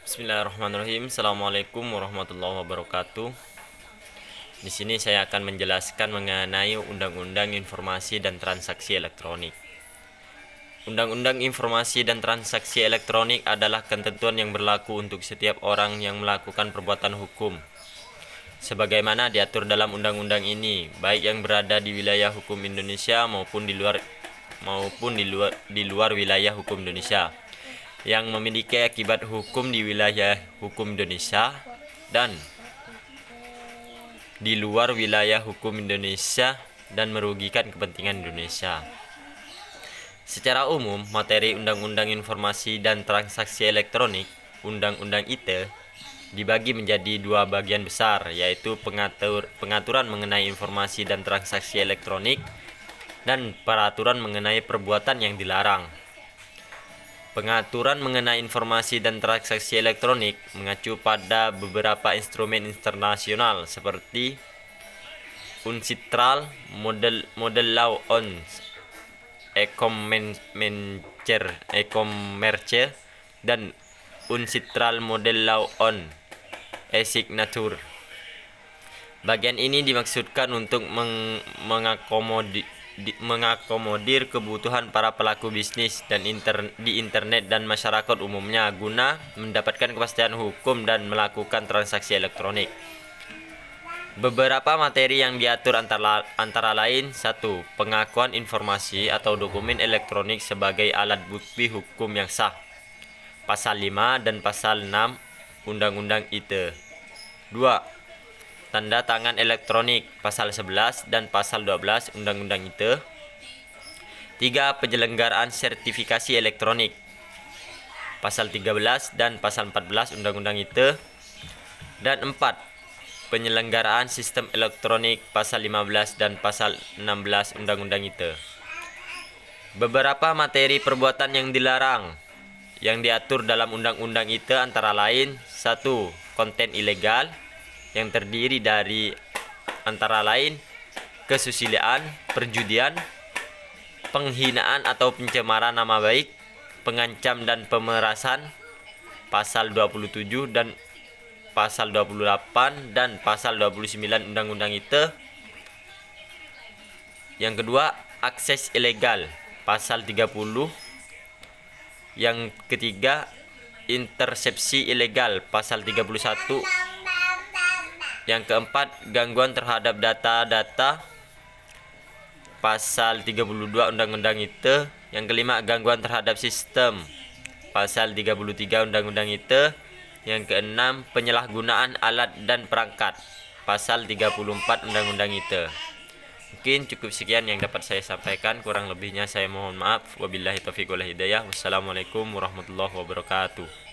Bismillahirrahmanirrahim. Assalamualaikum warahmatullahi wabarakatuh. Di sini saya akan menjelaskan mengenai Undang-Undang Informasi dan Transaksi Elektronik. Undang-Undang Informasi dan Transaksi Elektronik adalah ketentuan yang berlaku untuk setiap orang yang melakukan perbuatan hukum, sebagaimana diatur dalam undang-undang ini, baik yang berada di wilayah hukum Indonesia maupun di luar wilayah hukum Indonesia, yang memiliki akibat hukum di wilayah hukum Indonesia dan di luar wilayah hukum Indonesia dan merugikan kepentingan Indonesia. Secara umum, materi Undang-Undang Informasi dan Transaksi Elektronik (Undang-Undang ITE) dibagi menjadi dua bagian besar, yaitu pengaturan mengenai informasi dan transaksi elektronik dan peraturan mengenai perbuatan yang dilarang. Pengaturan mengenai informasi dan transaksi elektronik mengacu pada beberapa instrumen internasional seperti UNCITRAL, Model Law on E-Commerce, dan UNCITRAL Model Law on E-Signature. Bagian ini dimaksudkan untuk mengakomodir kebutuhan para pelaku bisnis dan di internet dan masyarakat umumnya guna mendapatkan kepastian hukum dan melakukan transaksi elektronik. Beberapa materi yang diatur antara lain: 1. Pengakuan informasi atau dokumen elektronik sebagai alat bukti hukum yang sah, Pasal 5 dan Pasal 6 Undang-Undang ITE. 2. Tanda tangan elektronik, Pasal 11 dan Pasal 12 Undang-Undang ITE. 3. Penyelenggaraan sertifikasi elektronik, Pasal 13 dan Pasal 14 Undang-Undang ITE. Dan 4. Penyelenggaraan sistem elektronik, Pasal 15 dan Pasal 16 Undang-Undang ITE. Beberapa materi perbuatan yang dilarang yang diatur dalam Undang-Undang ITE antara lain: 1. Konten ilegal, yang terdiri dari antara lain kesusilaan, perjudian, penghinaan atau pencemaran nama baik, pengancam dan pemerasan, Pasal 27 dan Pasal 28 dan Pasal 29 Undang-Undang ITE. Yang kedua, akses ilegal, Pasal 30. Yang ketiga, intersepsi ilegal, Pasal 31. Yang keempat, gangguan terhadap data-data, Pasal 32 Undang-Undang ITE. Yang kelima, gangguan terhadap sistem, Pasal 33 Undang-Undang ITE. Yang keenam, penyalahgunaan alat dan perangkat, Pasal 34 Undang-Undang ITE. Mungkin cukup sekian yang dapat saya sampaikan, kurang lebihnya saya mohon maaf. Wabillahi taufiq wal hidayah. Wassalamualaikum warahmatullahi wabarakatuh.